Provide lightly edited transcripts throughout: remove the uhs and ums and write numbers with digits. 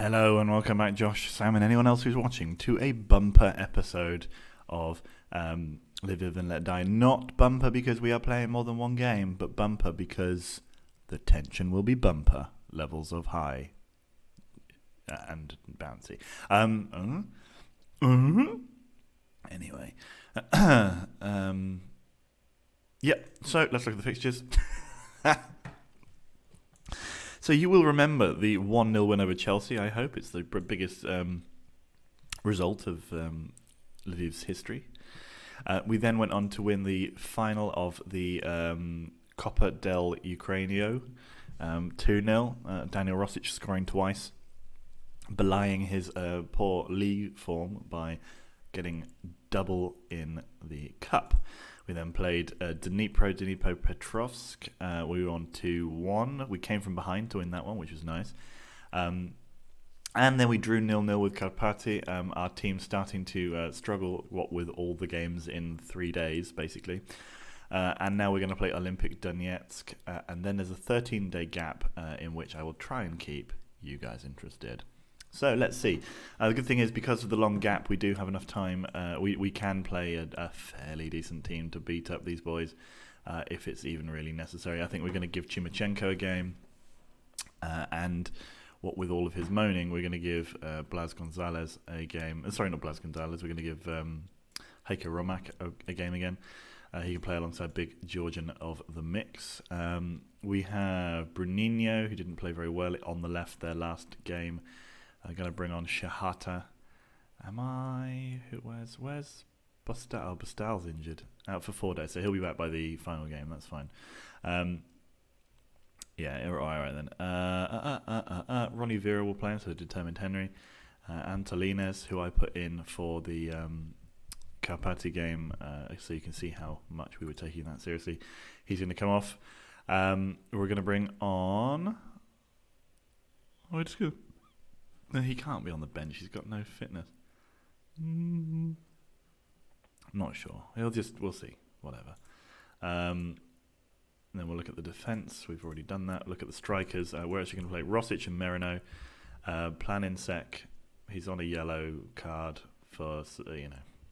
Hello and welcome back, Josh, Sam, and anyone else who's watching, to a bumper episode of Lviv and Let Die. Not bumper because we are playing more than one game, but bumper because the tension will be bumper levels of high and bouncy. Anyway, so let's look at the fixtures. So you will remember the 1-0 win over Chelsea, I hope. It's the biggest result of Lviv's history. We then went on to win the final of the Coppa del Ukrainio, 2-0. Daniel Rosic scoring twice, belying his poor league form by getting double in the cup. We then played Dnipropetrovsk. We were on 2-1. We came from behind to win that one, which was nice. And then we drew 0-0 with Karpaty. Our team starting to struggle with all the games in 3 days, basically. And now we're going to play Olympic Donetsk. And then there's a 13-day gap in which I will try and keep you guys interested. So let's see. The good thing is, because of the long gap, we do have enough time. We can play a fairly decent team to beat up these boys if it's even really necessary. I think we're going to give Chimachenko a game. And what with all of his moaning, we're going to give Blas Gonzalez a game. Sorry, not Blas Gonzalez. We're going to give Heike Romak a game again. He can play alongside Big Georgian of the mix. We have Bruninho, who didn't play very well on the left their last game. I'm going to bring on Shahata. Where's Bustal? Oh, Bustal's injured. Out for 4 days, so he'll be back by the final game. That's fine. All right then. Ronnie Vera will play, so Determined Henry. Antolines, who I put in for the Karpaty game, so you can see how much we were taking that seriously. He's going to come off. We're going to bring on... Where'd he go? No, he can't be on the bench. He's got no fitness. Not sure. We'll see. Whatever. Then we'll look at the defence. We've already done that. Look at the strikers. We're actually going to play Rosic and Merino. Planinsek, he's on a yellow card for,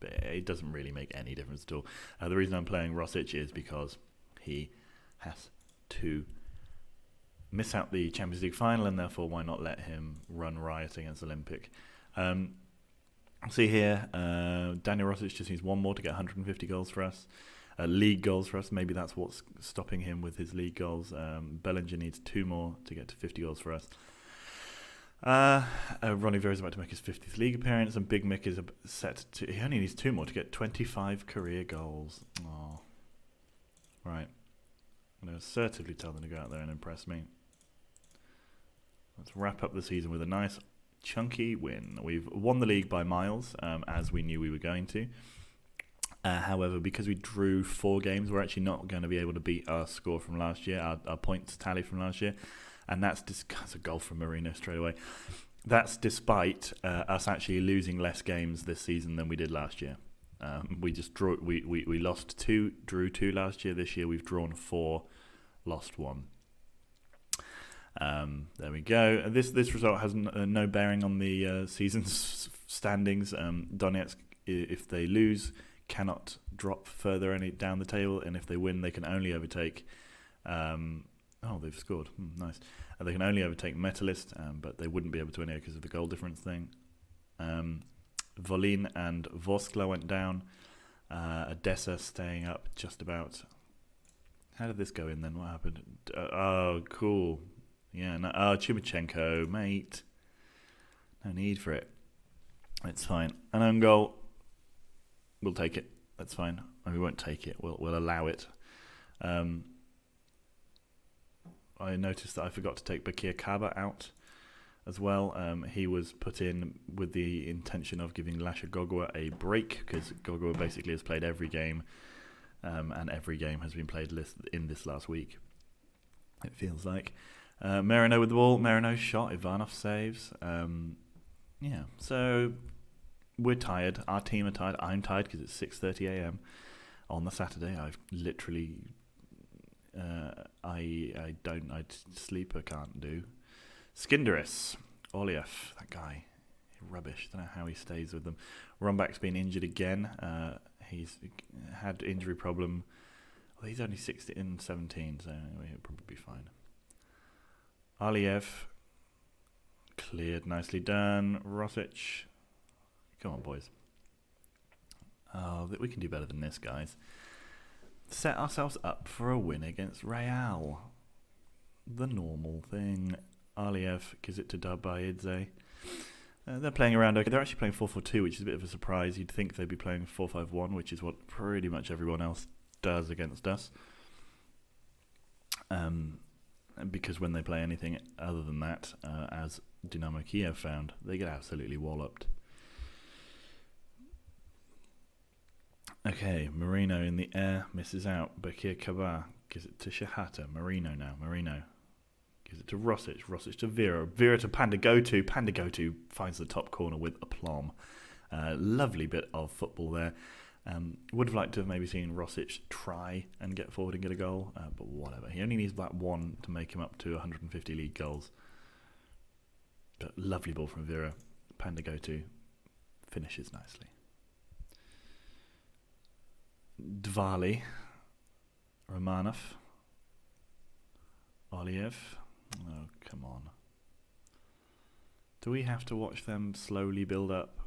but it doesn't really make any difference at all. The reason I'm playing Rosic is because he has to miss out the Champions League final, and therefore why not let him run riot against Olympic. See here, Daniel Rosic just needs one more to get 150 goals for us. League goals for us, maybe that's what's stopping him with his league goals. Bellinger needs 2 more to get to 50 goals for us. Ronnie Vera is about to make his 50th league appearance, and Big Mick is set to... He only needs 2 more to get 25 career goals. Oh. Right. I'm going to assertively tell them to go out there and impress me. Let's wrap up the season with a nice chunky win. We've won the league by miles, as we knew we were going to. However, because we drew 4 games, we're actually not going to be able to beat our score from last year, our points tally from last year. And that's a goal from Marino straight away. That's despite us actually losing less games this season than we did last year. We just drew. We lost 2, drew 2 last year. This year we've drawn 4, lost 1. There we go. This result has no bearing on the season's standings. Donetsk, if they lose, cannot drop further down the table, and if they win, they can only overtake. They've scored. Nice. They can only overtake Metalist, but they wouldn't be able to win it because of the goal difference thing. Volin and Voskla went down. Odessa staying up just about. How did this go in then? What happened? Cool. Yeah, Chimachenko, mate. No need for it. It's fine. An own goal. We'll take it. That's fine. We won't take it. We'll allow it. I noticed that I forgot to take Bakir Kaba out as well. He was put in with the intention of giving Lasha Gogwa a break, because Gogwa basically has played every game, and every game has been played in this last week, it feels like. Merino with the ball. Merino shot. Ivanov saves. So we're tired. Our team are tired. I'm tired because it's 6:30 a.m. on the Saturday. I've literally... I sleep I can't do. Skinderis. Oliev, that guy, rubbish. Don't know how he stays with them. Rumback's been injured again. He's had injury problem. Well, he's only 16 and 17, so he'll probably be fine. Aliev, cleared, nicely done. Rosic, come on, boys. Oh, we can do better than this, guys. Set ourselves up for a win against Real. The normal thing. Aliev gives it to Dabaidze. They're playing around okay. They're actually playing 4-4-2, which is a bit of a surprise. You'd think they'd be playing 4-5-1, which is what pretty much everyone else does against us. Because when they play anything other than that, as Dynamo Kiev found, they get absolutely walloped. Okay, Marino in the air, misses out. Bakir Kabar gives it to Shahata. Marino now. Marino gives it to Rosic. Rosic to Vera. Vera to Panda Gotu. Panda Gotu finds the top corner with aplomb. Lovely bit of football there. Would have liked to have maybe seen Rosic try and get forward and get a goal, but whatever. He only needs that one to make him up to 150 league goals. But lovely ball from Vera. Panda Gotu finishes nicely. Dvali, Romanov, Oliev. Oh, come on. Do we have to watch them slowly build up?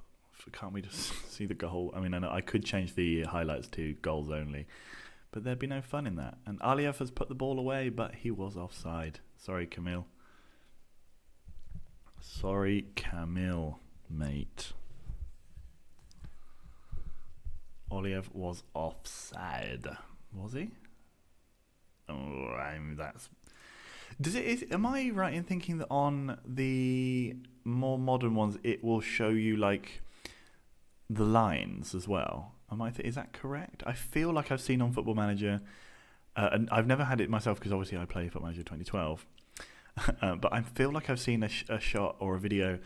Can't we just see the goal? I mean, I know I could change the highlights to goals only, but there'd be no fun in that. And Aliev has put the ball away, but he was offside. Sorry, Camille. Sorry, Camille, mate. Oliev was offside. Was he? Oh, I mean, that's... am I right in thinking that on the more modern ones, it will show you, like, the lines as well? Is that correct? I feel like I've seen on Football Manager, and I've never had it myself because obviously I play Football Manager 2012, but I feel like I've seen a shot or a video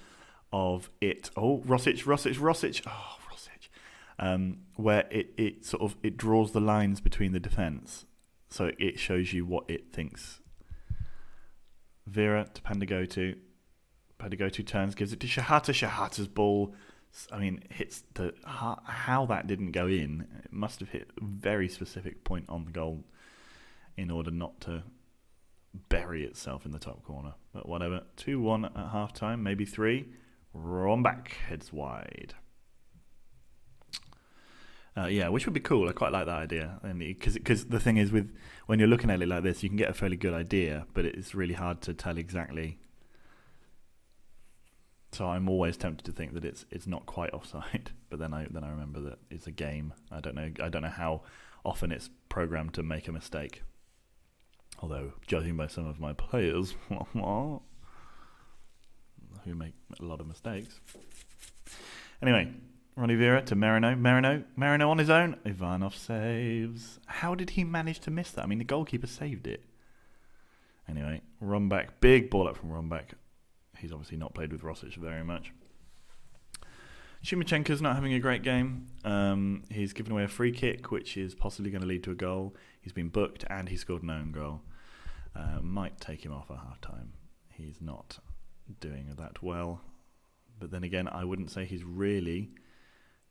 of it. Oh, Rosic. Oh, Rosic. Where it draws the lines between the defence, so it shows you what it thinks. Vera to Pandagotu. Pandagotu turns, gives it to Shahata. Shahata's ball, I mean, hits the... How that didn't go in, it must have hit a very specific point on the goal in order not to bury itself in the top corner. But whatever. 2-1 at half-time, maybe 3. Rombach heads wide. Which would be cool. I quite like that idea, because the thing is, when you're looking at it like this, you can get a fairly good idea, but it's really hard to tell exactly. So I'm always tempted to think that it's not quite offside, but then I remember that it's a game. I don't know how often it's programmed to make a mistake. Although, judging by some of my players who make a lot of mistakes. Anyway. Ronnie Vera to Marino. Marino on his own. Ivanov saves. How did he manage to miss that? I mean, the goalkeeper saved it. Anyway, Rombach. Big ball up from Rombach. He's obviously not played with Rosic very much. Shumichenko's not having a great game. He's given away a free kick, which is possibly going to lead to a goal. He's been booked and he scored an own goal. Might take him off at half-time. He's not doing that well. But then again, I wouldn't say he's really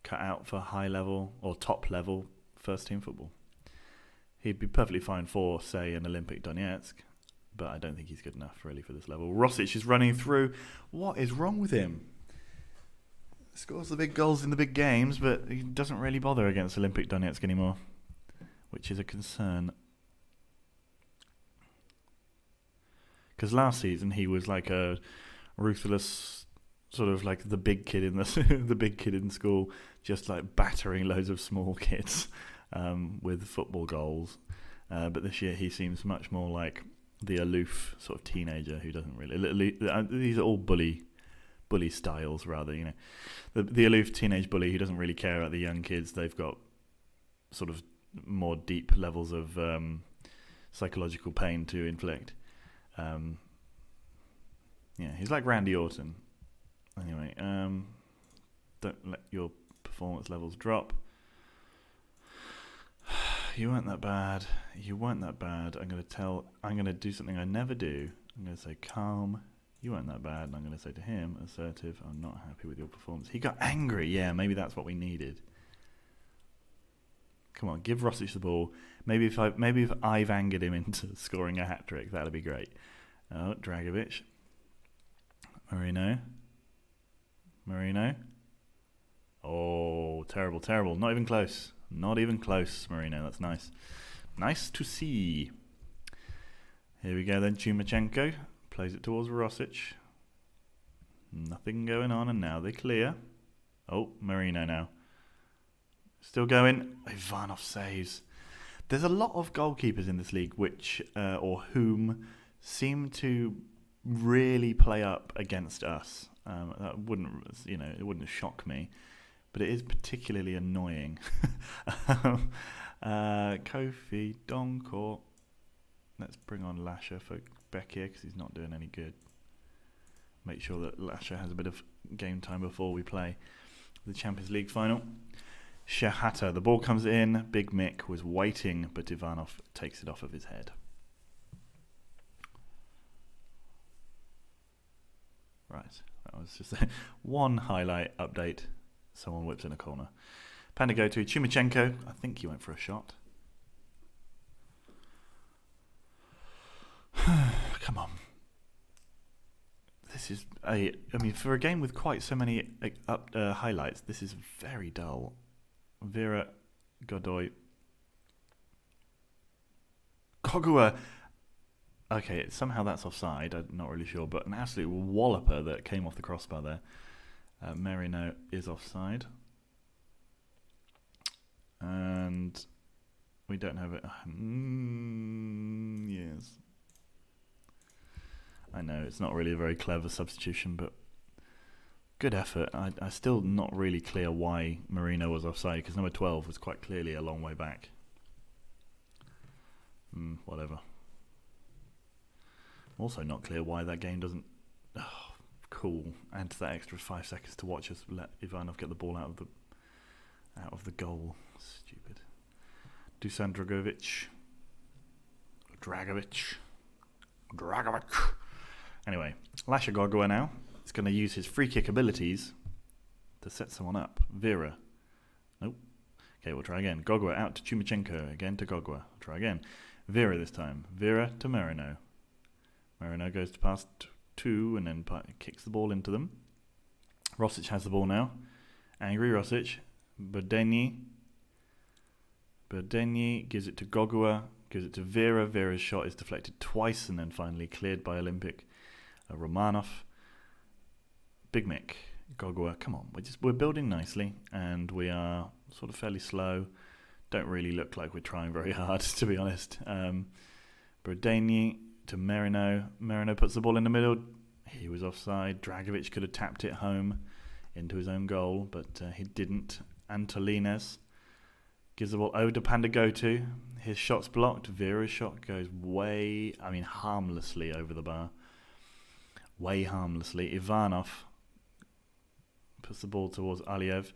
cut out for high level or top level first team football. He'd be perfectly fine for, say, an Olympic Donetsk, but I don't think he's good enough really for this level. Rosic is running through. What is wrong with him? Scores the big goals in the big games, but he doesn't really bother against Olympic Donetsk anymore, which is a concern. Because last season he was like a ruthless, sort of like the big kid in the big kid in school, just like battering loads of small kids with football goals. But this year he seems much more like the aloof sort of teenager who doesn't really. These are all bully styles, rather. You know, the aloof teenage bully who doesn't really care about the young kids. They've got sort of more deep levels of psychological pain to inflict. He's like Randy Orton. Anyway, don't let your performance levels drop. You weren't that bad. I'm going to do something I never do. I'm going to say calm You weren't that bad. And I'm going to say to him, assertive, I'm not happy with your performance. He got angry. Yeah, maybe that's what we needed. Come on, give Rosic the ball. Maybe if I've angered him into scoring a hat-trick, that'd be great. Oh, Dragovic. Marino. Oh, terrible. Not even close. Marino. That's nice. Nice to see. Here we go then. Chumachenko plays it towards Rosic. Nothing going on, and now they clear. Oh, Marino now. Still going. Ivanov saves. There's a lot of goalkeepers in this league which, or whom, seem to really play up against us. That wouldn't, it wouldn't shock me, but it is particularly annoying. Kofi, Donkor. Let's bring on Lasher for Becky because he's not doing any good. Make sure that Lasher has a bit of game time before we play the Champions League final. Shahata, the ball comes in. Big Mick was waiting, but Ivanov takes it off of his head. Right, that was just one highlight update. Someone whips in a corner. Pandagotu, Chumachenko. I think he went for a shot. Come on. This is for a game with quite so many highlights, this is very dull. Vera, Godoy, Kogua. Okay, somehow that's offside. I'm not really sure, but an absolute walloper that came off the crossbar there. Merino is offside, and we don't have it. Yes, I know it's not really a very clever substitution, but good effort. I'm still not really clear why Marino was offside, because number 12 was quite clearly a long way back. Whatever. Also not clear why that game doesn't... Oh, cool. Add that extra 5 seconds to watch us let Ivanov get the ball out of the goal. Stupid. Dusan Dragovic. Anyway, Lasha Gogua now. He's going to use his free kick abilities to set someone up. Vera. Nope. Okay, we'll try again. Gogua out to Chumachenko. Again to Gogua. Try again. Vera this time. Vera to Marino. Marino goes to pass two and then kicks the ball into them. Rosic has the ball now. Angry Rosic. Berdeni gives it to Gogua. Gives it to Vera. Vera's shot is deflected twice and then finally cleared by Olympic. Romanov. Big Mick, Gogua, come on, we're building nicely, and we are sort of fairly slow. Don't really look like we're trying very hard, to be honest. Brodeni to Merino. Merino puts the ball in the middle. He was offside. Dragovic could have tapped it home into his own goal, but he didn't. Antolines gives the ball over to Pandagotu. His shot's blocked. Vera's shot goes harmlessly over the bar. Way harmlessly. Ivanov puts the ball towards Aliev.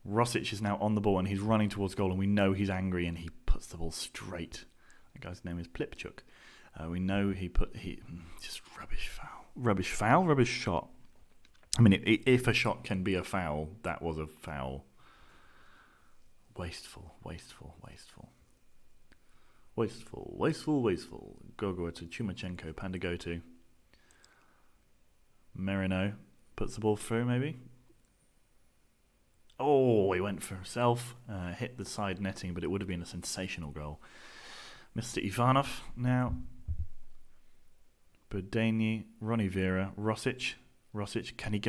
Rosic is now on the ball and he's running towards goal, and we know he's angry and he puts the ball straight. That guy's name is Plipchuk. We know just rubbish foul. Rubbish shot. I mean, if a shot can be a foul, that was a foul. Wasteful. Gogua to Chumachenko, Pandagotu. Merino puts the ball through, maybe. Oh, he went for himself. Hit the side netting, but it would have been a sensational goal. Mr. Ivanov now. Berdeni, Ronnie Vera, Rosic. Can he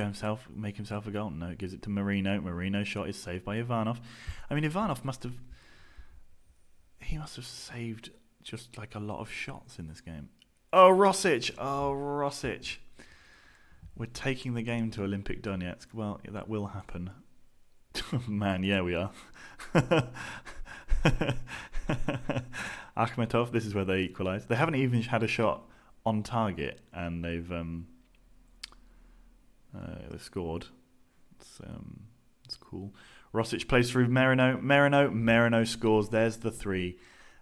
make himself a goal? No, gives it to Marino. Marino's shot is saved by Ivanov. I mean, Ivanov must have saved just like a lot of shots in this game. Oh, Rosic. We're taking the game to Olympic Donetsk. Well, that will happen. Man, yeah, we are. Akhmetov, this is where they equalise. They haven't even had a shot on target, and they've scored. It's cool. Rosic plays through Merino. Merino scores. There's the 3.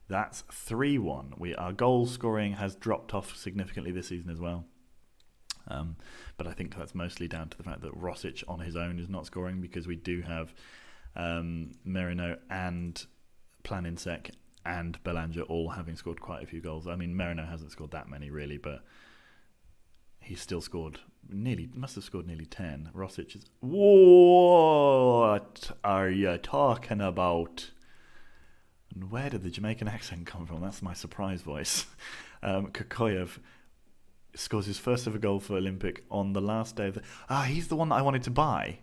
That's 3-1. Our goal scoring has dropped off significantly this season as well. But I think that's mostly down to the fact that Rosic on his own is not scoring, because we do have Merino and Planinsek and Belanger all having scored quite a few goals. I mean, Merino hasn't scored that many really, but he still must have scored nearly 10. Rosic is... What are you talking about? And where did the Jamaican accent come from? That's my surprise voice. Kokoyev scores his first ever goal for Olympic on the last day of the... he's the one that I wanted to buy.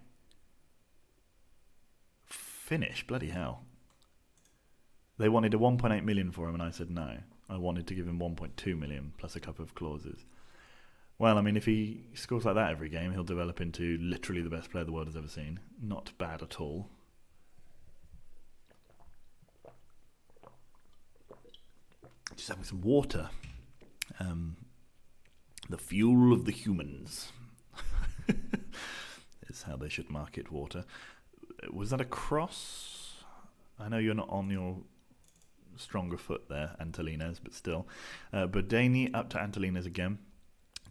Finish, bloody hell. They wanted a 1.8 million for him and I said no. I wanted to give him 1.2 million plus a couple of clauses. Well, I mean, if he scores like that every game, he'll develop into literally the best player the world has ever seen. Not bad at all. Just having some water. The fuel of the humans is how they should market water. Was that a cross? I know you're not on your stronger foot there, Antolines, but still. Bodeni up to Antolines again.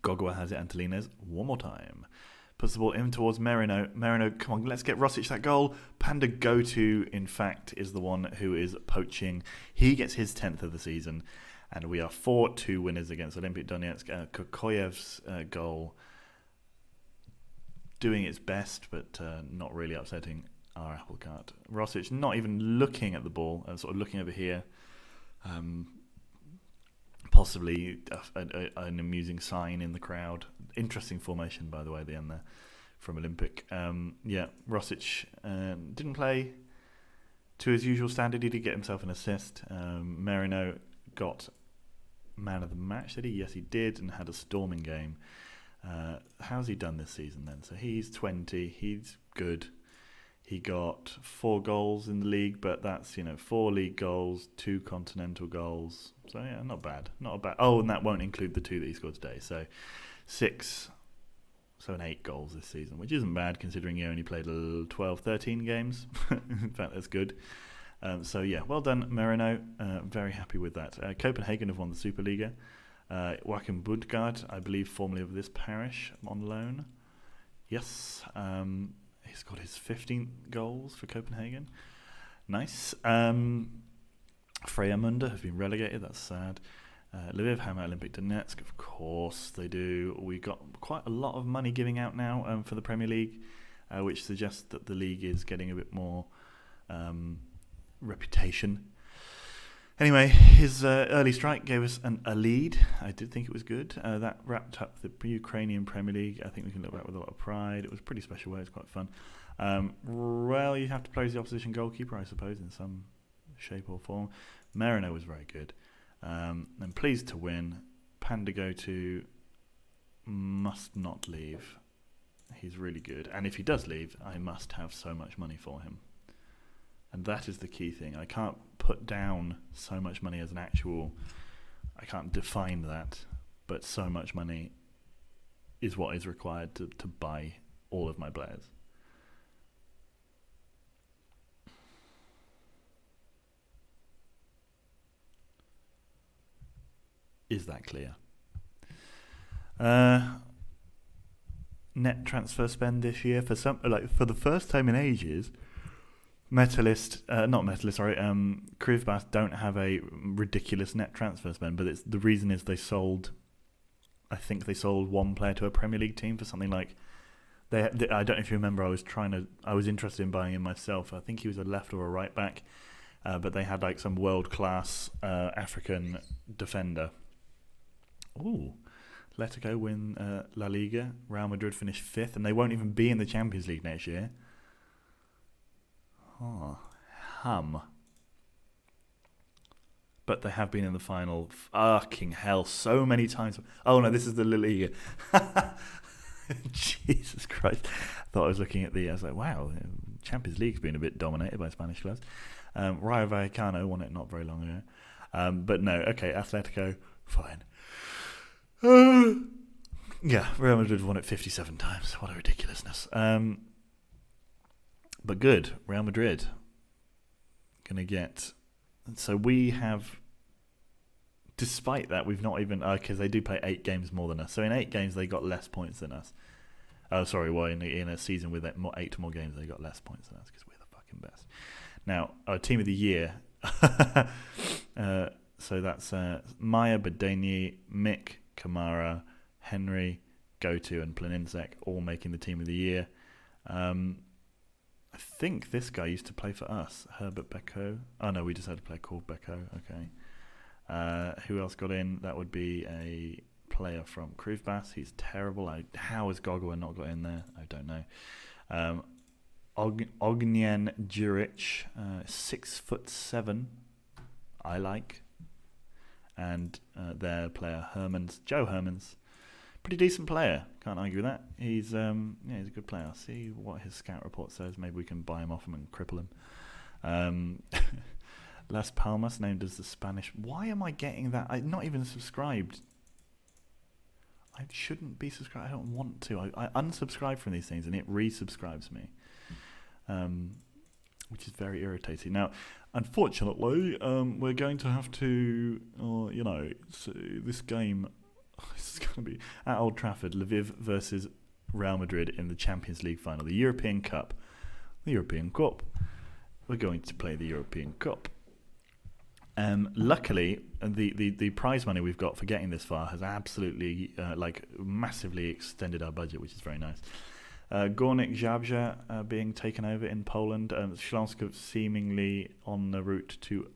Gogwa has it, Antolines one more time. Puts the ball in towards Merino. Merino, come on, let's get Rosic that goal. Panda Goto, in fact, is the one who is poaching. He gets his 10th of the season. And we are 4-2 winners against Olympic Donetsk. Kokoyev's goal doing its best, but not really upsetting our apple cart. Rosic not even looking at the ball, sort of looking over here. Possibly an amusing sign in the crowd. Interesting formation, by the way, at the end there from Olympic. Rosic didn't play to his usual standard. He did get himself an assist. Merino got man of the match, did he? Yes, he did, and had a storming game. How's he done this season then? So he's 20. He's good. He got 4 goals in the league, but that's 4 league goals, 2 continental goals. So yeah, not bad. Oh, and that won't include the 2 that he scored today. So 6, 8 goals this season, which isn't bad considering he only played 12, 13 games. In fact, that's good. Well done, Merino. Very happy with that. Copenhagen have won the Superliga. Joachim Budgard, I believe, formerly of this parish, on loan. Yes. He's got his 15th goals for Copenhagen. Nice. Freyamunda have been relegated. That's sad. Lviv have Olympic Donetsk. Of course they do. We got quite a lot of money giving out now for the Premier League, which suggests that the league is getting a bit more reputation. Anyway, his early strike gave us a lead. I did think it was good. That wrapped up the Ukrainian Premier League. I think we can look back with a lot of pride. It was a pretty special way. It was quite fun. You have to play as the opposition goalkeeper, I suppose, in some shape or form. Merino was very good. I'm pleased to win. Panda Goto must not leave. He's really good. And if he does leave, I must have so much money for him. And that is the key thing. I can't put down so much money as an actual... I can't define that, but so much money is what is required to buy all of my players. Is that clear? Net transfer spend this year for the first time in ages... Krivbas don't have a ridiculous net transfer spend, but the reason is they sold one player to a Premier League team for something like I don't know if you remember. I was interested in buying him myself. I think he was a left or a right back, but they had some world class African defender. Ooh, Atletico win La Liga. Real Madrid finish 5th, and they won't even be in the Champions League next year. Oh, But they have been in the final. Fucking hell, so many times. Oh no, this is the La Liga. Jesus Christ. I thought I was looking at I was like, wow, Champions League's been a bit dominated by Spanish clubs. Rayo Vallecano won it not very long ago. But no, okay, Atletico, fine. Yeah, Real Madrid won it 57 times. What a ridiculousness. But good, Real Madrid going to get... So we have despite that, we've not even because they do play 8 games more than us. So in 8 games, they got less points than us. Oh, sorry. Well, in a season with 8 more games, they got less points than us because we're the fucking best. Now, our team of the year. So that's Maya, Badeni, Mick, Kamara, Henry, Goto, and Planinsek all making the team of the year. I think this guy used to play for us, Herbert Beko. Oh no, we just had a player called Beko. Okay. Who else got in? That would be a player from Kruvbas. He's terrible. How has Gogwa not got in there? I don't know. Ognjen Djuric, 6'7". I like. And their player Joe Hermans, pretty decent player. Can't argue with that. He's he's a good player. I'll see what his scout report says. Maybe we can buy him off him and cripple him. Las Palmas named as the Spanish. Why am I getting that? I'm not even subscribed. I shouldn't be subscribed. I don't want to. I unsubscribe from these things and it resubscribes me, which is very irritating. Now, unfortunately, we're going to have to, this game is going to be at Old Trafford, Lviv versus Real Madrid in the Champions League final, the European Cup. The European Cup. We're going to play the European Cup. Luckily, the prize money we've got for getting this far has absolutely, massively extended our budget, which is very nice. Górnik Zabrze being taken over in Poland. Śląsk seemingly en route to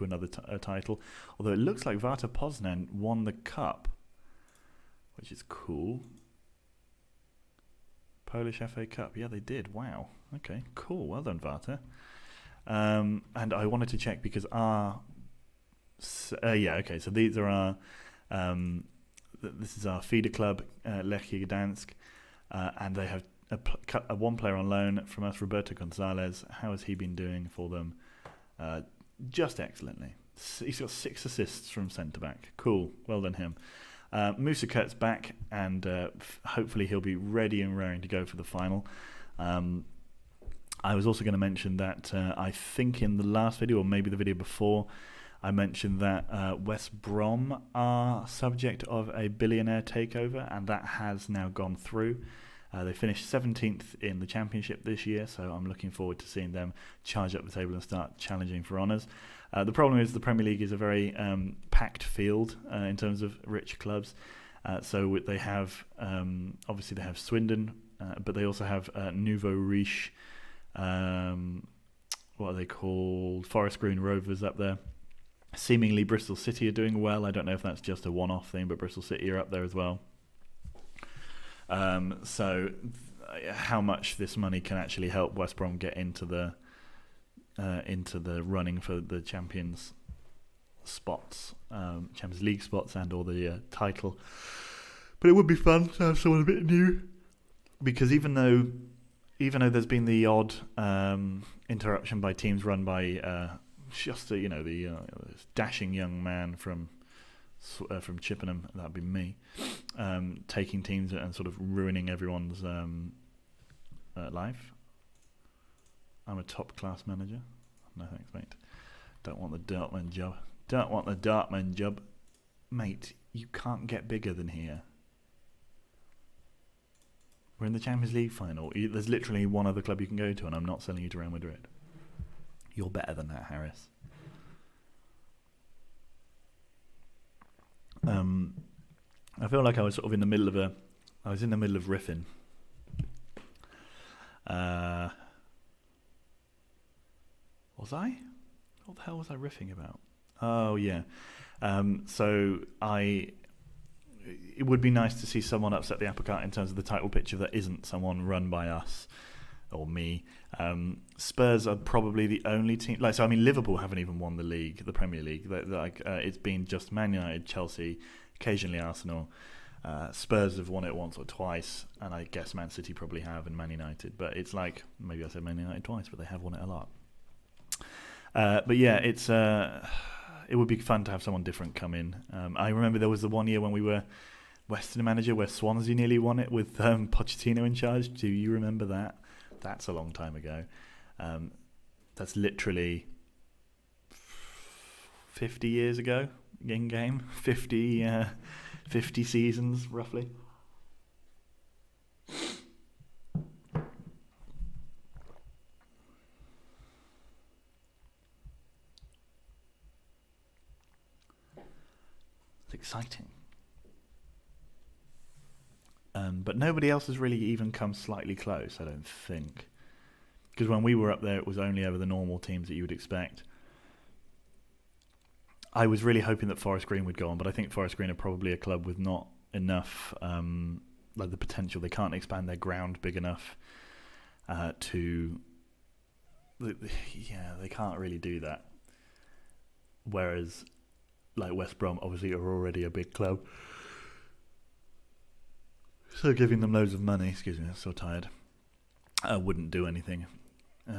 another title. Although it looks like Warta Poznan won the cup, which is cool. Polish FA Cup. Yeah, they did. Wow. Okay, cool. Well done, Warta. And I wanted to check because so these are our this is our feeder club, Lechia Gdansk, and they have one player on loan from us, Roberto Gonzalez. How has he been doing for them? Just excellently. He's got 6 assists from centre back. Cool, well done him. Musa Kurt's back, and hopefully he'll be ready and raring to go for the final. I was also going to mention that I think in the last video, or maybe the video before, I mentioned that West Brom are subject of a billionaire takeover, and that has now gone through. They finished 17th in the Championship this year, so I'm looking forward to seeing them charge up the table and start challenging for honours. The problem is the Premier League is a very packed field in terms of rich clubs. So they have, obviously they have Swindon, but they also have Nouveau Riche, what are they called? Forest Green Rovers up there. Seemingly Bristol City are doing well. I don't know if that's just a one-off thing, but Bristol City are up there as well. So how much this money can actually help West Brom get into the running for the Champions spots, Champions League spots, and or the title. But it would be fun to have someone a bit new, because even though there's been the odd interruption by teams run by the dashing young man from Chippenham, that'd be me, taking teams and sort of ruining everyone's life. I'm a top-class manager. No thanks, mate. Don't want the Dortmund job. Mate, you can't get bigger than here. We're in the Champions League final. There's literally one other club you can go to, and I'm not selling you to Real Madrid. You're better than that, Harris. I feel like I was sort of in the middle of riffing. Was I? What the hell was I riffing about? Oh yeah. It would be nice to see someone upset the apple cart in terms of the title picture that isn't someone run by us or me. Spurs are probably the only team. Liverpool haven't even won the Premier League. It's been just Man United, Chelsea, occasionally Arsenal. Spurs have won it once or twice, and I guess Man City probably have, and Man United. But it's like, maybe I said Man United twice, but they have won it a lot. But yeah, it would be fun to have someone different come in. I remember there was the one year when we were Western manager where Swansea nearly won it with Pochettino in charge. Do you remember that? That's a long time ago. That's literally 50 years ago. in game, 50 seasons roughly. It's exciting. But nobody else has really even come slightly close, I don't think. Because when we were up there, it was only over the normal teams that you would expect. I was really hoping that Forest Green would go on, but I think Forest Green are probably a club with not enough the potential. They can't expand their ground big enough to... Yeah, they can't really do that. Whereas, like West Brom, obviously are already a big club. So giving them loads of money, excuse me, I'm so tired, wouldn't do anything.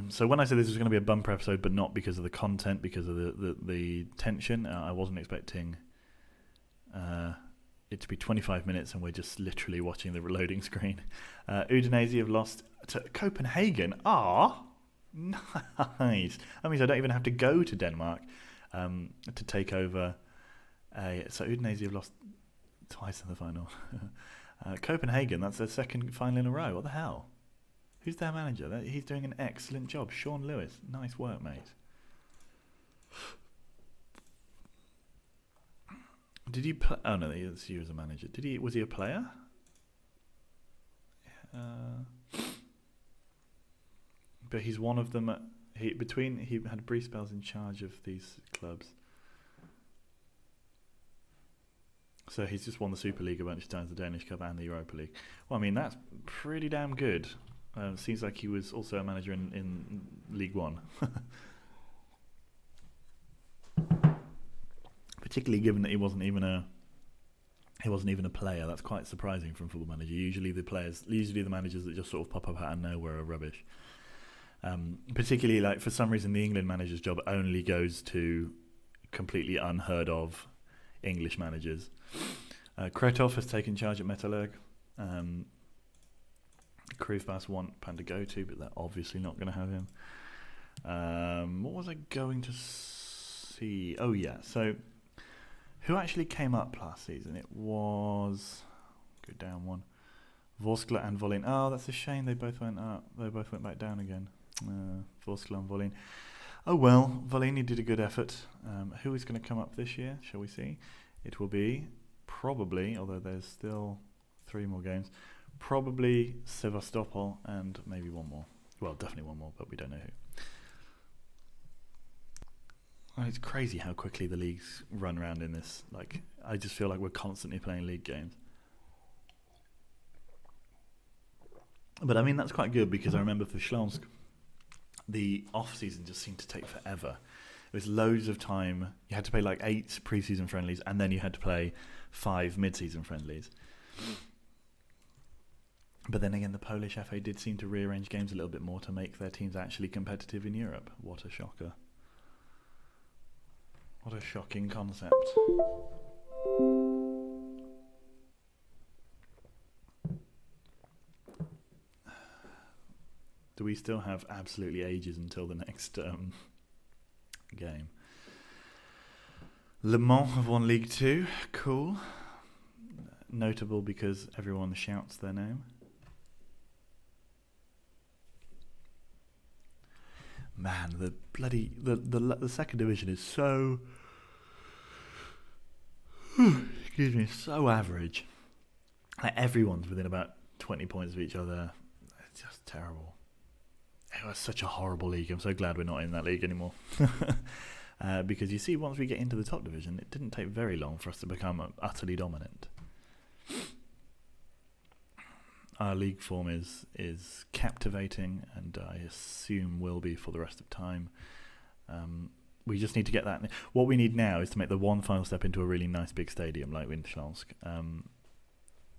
So when I said this was going to be a bumper episode, but not because of the content, because of the tension, I wasn't expecting it to be 25 minutes and we're just literally watching the reloading screen. Udinese have lost to Copenhagen. Nice. That means I don't even have to go to Denmark to take over. So Udinese have lost twice in the final. Copenhagen, that's their second final in a row. What the hell? Who's their manager? He's doing an excellent job. Sean Lewis. Nice work, mate. Did he play? Oh no, he was a manager. Was he a player? But he's one of them. He had brief spells in charge of these clubs. So he's just won the Super League a bunch of times, the Danish Cup and the Europa League. Well, I mean, that's pretty damn good. Seems like he was also a manager in League One. Particularly given that he wasn't even a player. That's quite surprising from Football Manager. Usually the managers that just sort of pop up out of nowhere are rubbish. Particularly, like, for some reason, the England manager's job only goes to completely unheard of English managers. Kretov has taken charge at Metalurg. Kruvbas want Pan to go to, but they're obviously not going to have him. What was I going to see? Oh yeah, so who actually came up last season? It was go down one. Vorskla and Volin. Oh, that's a shame. They both went up. They both went back down again. Vorskla and Volin. Oh well, Volini did a good effort. Who is going to come up this year? Shall we see? It will be probably, although there's still 3 more games, probably Sevastopol and maybe one more. Well, definitely one more, but we don't know who. Oh, it's crazy how quickly the leagues run around in this. Like, I just feel like we're constantly playing league games. But I mean, that's quite good because I remember for Shlonsk, the off-season just seemed to take forever. It was loads of time. You had to play like 8 pre-season friendlies and then you had to play 5 mid-season friendlies. But then again, the Polish FA did seem to rearrange games a little bit more to make their teams actually competitive in Europe. What a shocker. What a shocking concept. Do we still have absolutely ages until the next game? Le Mans have won League 2. Cool. Notable because everyone shouts their name. Man, the bloody the second division is so excuse me, so average. Like, everyone's within about 20 points of each other. It's just terrible. It was such a horrible league. I'm so glad we're not in that league anymore. Because you see, once we get into the top division, it didn't take very long for us to become utterly dominant. Our league form is captivating, and I assume will be for the rest of time. We just need to get that. What we need now is to make the one final step into a really nice big stadium like Winterschlansk.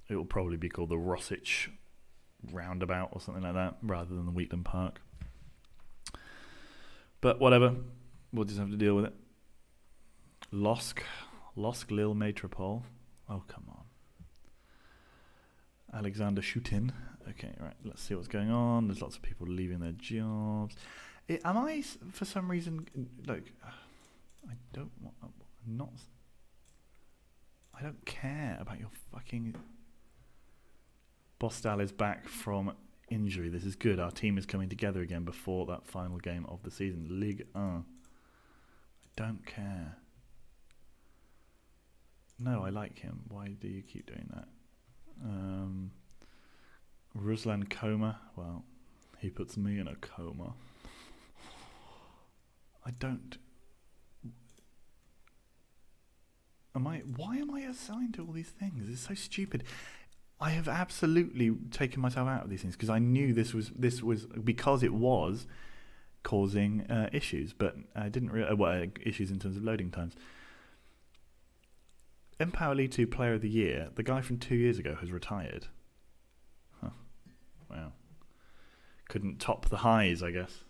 It will probably be called the Rosic Roundabout or something like that, rather than the Wheatland Park. But whatever, we'll just have to deal with it. Losk Lille Metropole. Oh, come on. Alexander Shutin. Okay, right, let's see what's going on. There's lots of people leaving their jobs. Am I, for some reason, like, I don't want, not, I don't care about your fucking... Bostal is back from injury. This is good. Our team is coming together again before that final game of the season. Ligue 1. I don't care. No, I like him. Why do you keep doing that? Ruslan coma. Well, he puts me in a coma. I don't... Why am I assigned to all these things? It's so stupid. I have absolutely taken myself out of these things because I knew this was because it was causing issues, but I didn't issues in terms of loading times. Empower League 2 Player of the Year, the guy from 2 years ago has retired. Huh. Wow. Couldn't top the highs, I guess.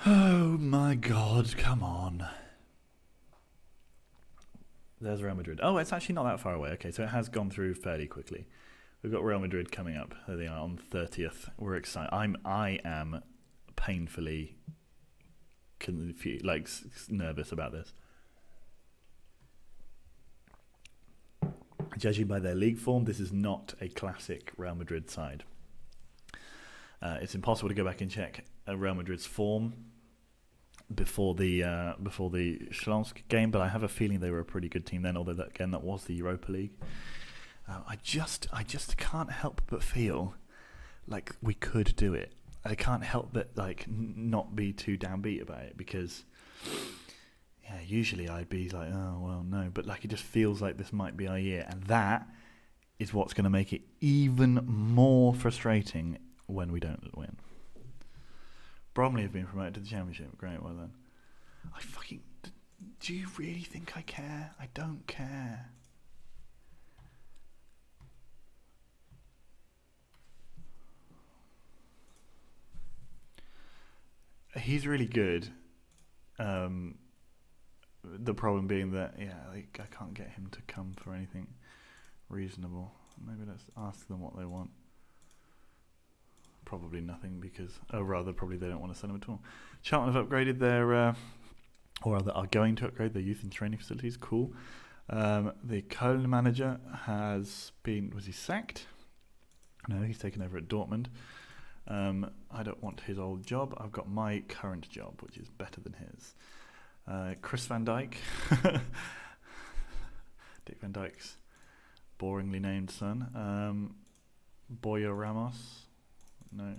Oh my god, come on. There's Real Madrid. Oh, it's actually not that far away. Okay, so it has gone through fairly quickly. We've got Real Madrid coming up. There they are on 30th. We're excited. I am painfully confused, nervous about this. Judging by their league form, this is not a classic Real Madrid side. It's impossible to go back and check Real Madrid's form before the Śląsk game, but I have a feeling they were a pretty good team then. Although that was the Europa League. I just can't help but feel like we could do it. I can't help but not be too downbeat about it because usually I'd be like, oh well, no, but it just feels like this might be our year, and that is what's going to make it even more frustrating when we don't win. Bromley have been promoted to the Championship. Great, well done. Do you really think I care? I don't care. He's really good. The problem being that, I can't get him to come for anything reasonable. Maybe let's ask them what they want. Probably nothing probably they don't want to send him at all. Charlton have upgraded their, or rather are going to upgrade their youth and training facilities. Cool. The Köln manager was he sacked? No, he's taken over at Dortmund. I don't want his old job. I've got my current job, which is better than his. Chris Van Dijk. Dick Van Dijk's boringly named son. Boyo Ramos. No.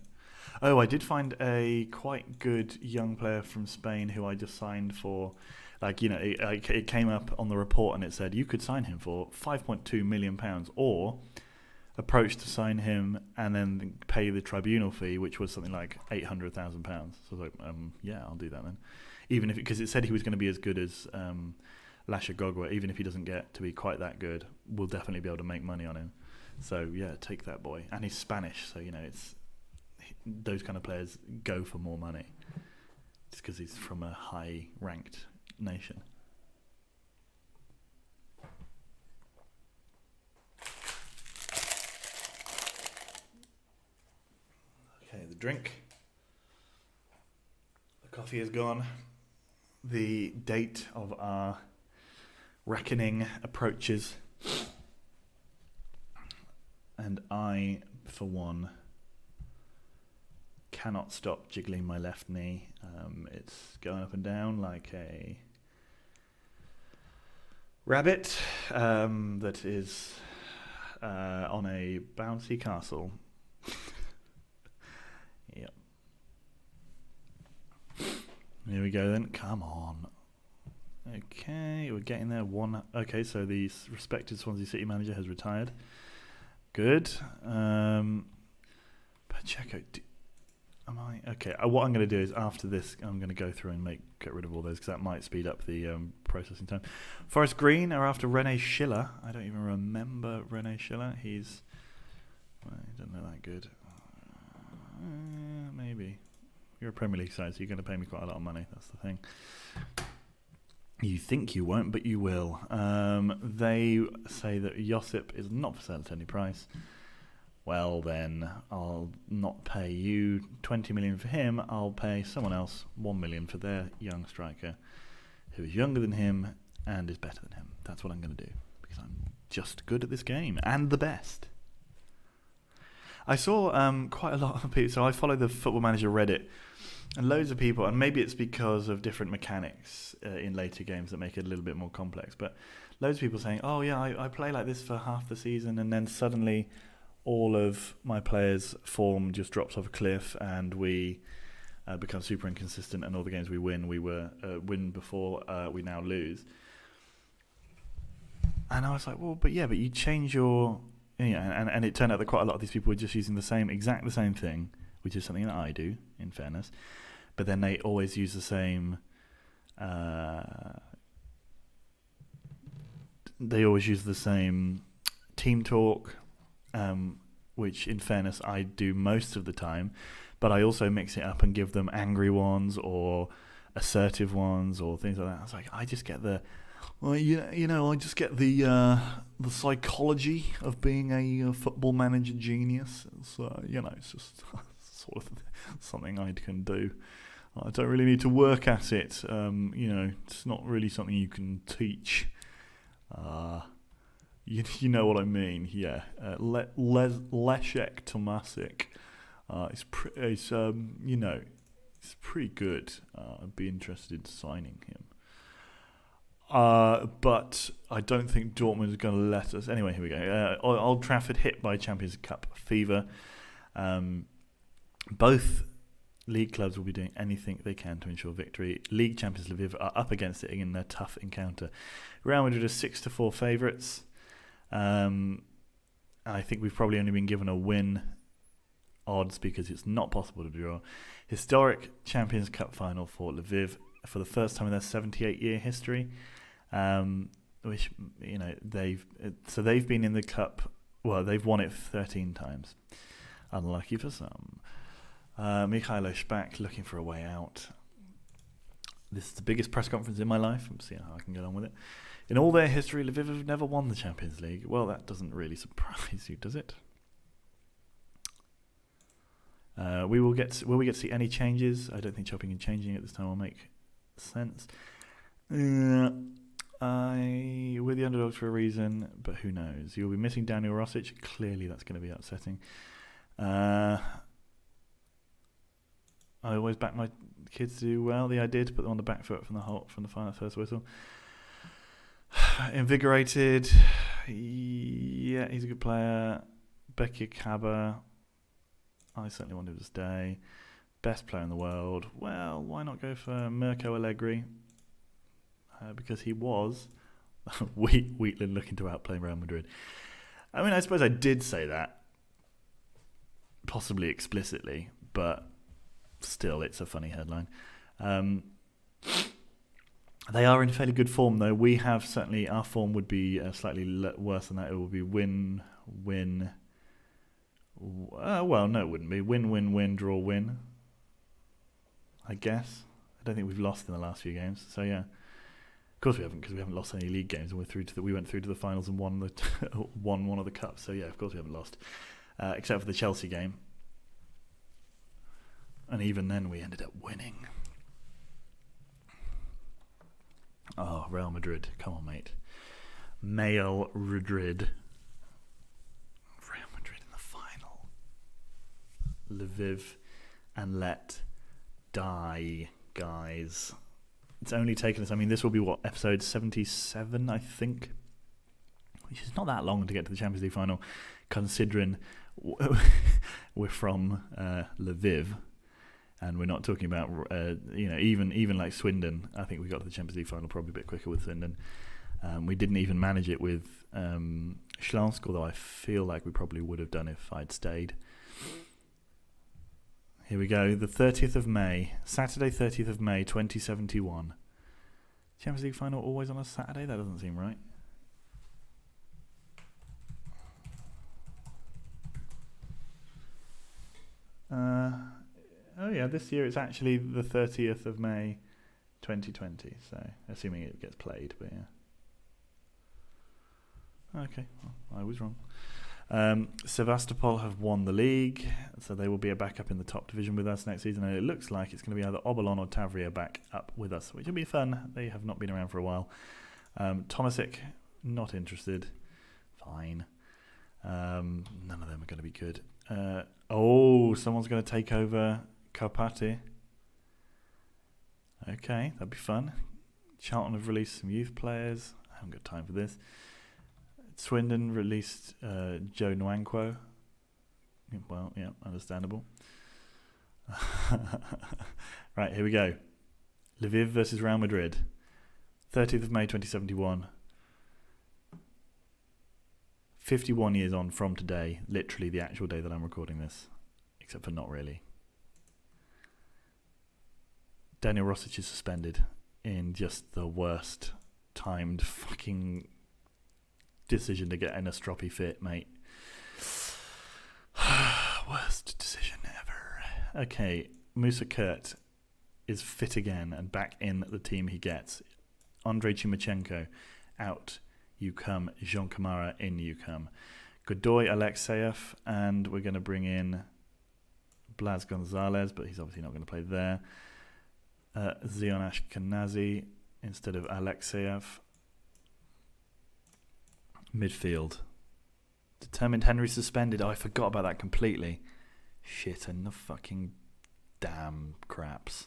Oh, I did find a quite good young player from Spain who I just signed for. It came up on the report and it said you could sign him for £5.2 million or approach to sign him and then pay the tribunal fee, which was something like £800,000. So I was like, I'll do that then. Because it said he was going to be as good as Lasha Gogwa, even if he doesn't get to be quite that good, we'll definitely be able to make money on him. So take that boy. And he's Spanish, so it's those kind of players go for more money. Just because he's from a high-ranked nation. Okay, the drink. The coffee is gone. The date of our reckoning approaches. And I, for one, cannot stop jiggling my left knee. It's going up and down like a rabbit that is on a bouncy castle. Yep. Here we go then. Come on. Okay, we're getting there. Okay, so the respected Swansea City manager has retired. Good. Pacheco. Okay, what I'm going to do is after this, I'm going to go through and get rid of all those because that might speed up the processing time. Forest Green are after René Schiller. I don't even remember René Schiller. He doesn't know that good. Maybe. You're a Premier League side, so you're going to pay me quite a lot of money. That's the thing. You think you won't, but you will. They say that Josip is not for sale at any price. well then I'll not pay you 20 million for him, I'll pay someone else 1 million for their young striker who is younger than him and is better than him. That's what I'm going to do, because I'm just good at this game and the best. I saw quite a lot of people, so I follow the Football Manager Reddit, and loads of people, and maybe it's because of different mechanics in later games that make it a little bit more complex, but loads of people saying, oh yeah, I play like this for half the season, and then suddenly all of my players' form just drops off a cliff, and we become super inconsistent, and all the games we win win before, we now lose. And I was like, well, but you change your... and it turned out that quite a lot of these people were just using the same thing, which is something that I do, in fairness. But then they always use the same... they always use the same team talk, which in fairness I do most of the time, but I also mix it up and give them angry ones or assertive ones or things like that. I was like, I just get the psychology of being a Football Manager genius. So it's just sort of something I can do. I don't really need to work at it. It's not really something you can teach. You know what I mean, yeah. Leszek Tomasic. It's pretty good. I'd be interested in signing him. But I don't think Dortmund is going to let us. Anyway, here we go. Old Trafford hit by Champions Cup fever. Both league clubs will be doing anything they can to ensure victory. League champions Lviv are up against it in their tough encounter. Real Madrid are 6-4 favourites. I think we've probably only been given a win odds because it's not possible to draw. Historic Champions Cup final for Lviv for the first time in their 78-year history. Which they've been in the cup. Well, they've won it 13 times. Unlucky for some. Mikhailo Shpak looking for a way out. This is the biggest press conference in my life. I'm seeing how I can get on with it. In all their history, Lviv have never won the Champions League. Well, that doesn't really surprise you, does it? Will we get to see any changes? I don't think chopping and changing at this time will make sense. We're the underdogs for a reason, but who knows? You'll be missing Daniel Rosic. Clearly, that's going to be upsetting. I always back my kids to do well. The idea to put them on the back foot from the final first whistle. Invigorated. Yeah, he's a good player. Becky Kaba. I certainly want him to stay. Best player in the world. Well, why not go for Mirko Allegri? Because he was Wheatland looking to outplay Real Madrid. I mean, I suppose I did say that, possibly explicitly, but still, it's a funny headline. They are in fairly good form, though. We have certainly, our form would be slightly worse than that. It would be win. Well, no, it wouldn't be. Win, draw, win. I guess. I don't think we've lost in the last few games. So, yeah. Of course we haven't, because we haven't lost any league games, and we went through to the finals and won one of the cups. So, yeah, of course we haven't lost. Except for the Chelsea game. And even then we ended up winning. Oh, Real Madrid. Come on, mate. Real Madrid. Real Madrid in the final. Lviv and let die, guys. It's only taken us, I mean, this will be what, episode 77, I think? Which is not that long to get to the Champions League final, considering we're from Lviv. And we're not talking about, even like Swindon. I think we got to the Champions League final probably a bit quicker with Swindon. We didn't even manage it with Śląsk, although I feel like we probably would have done if I'd stayed. Here we go, the 30th of May, Saturday 30th of May, 2071. Champions League final always on a Saturday? That doesn't seem right. Oh yeah, this year it's actually the 30th of May 2020, so assuming it gets played, but yeah. Okay, well, I was wrong. Sevastopol have won the league, so they will be back up in the top division with us next season, and it looks like it's going to be either Obolon or Tavria back up with us, which will be fun. They have not been around for a while. Tomasic, not interested. Fine. None of them are going to be good. Someone's going to take over Karpaty. Okay, that'd be fun. Charlton have released some youth players. I haven't got time for this. Swindon released Joe Nwankwo. Well, yeah, understandable. Right, here we go. Lviv versus Real Madrid. 30th of May 2071. 51 years on from today. Literally the actual day that I'm recording this. Except for not really. Daniel Rosic is suspended in just the worst timed fucking decision to get Nostropi fit, mate. Worst decision ever. Okay, Musa Kurt is fit again and back in the team he gets. Andrei Chimachenko out. You come. Jean Kamara in. You come. Godoy Alexeyev, and we're going to bring in Blas Gonzalez, but he's obviously not going to play there. Zion Ashkenazi instead of Alexeyev. Midfield. Determined Henry suspended. Oh, I forgot about that completely. Shit, and the fucking damn craps.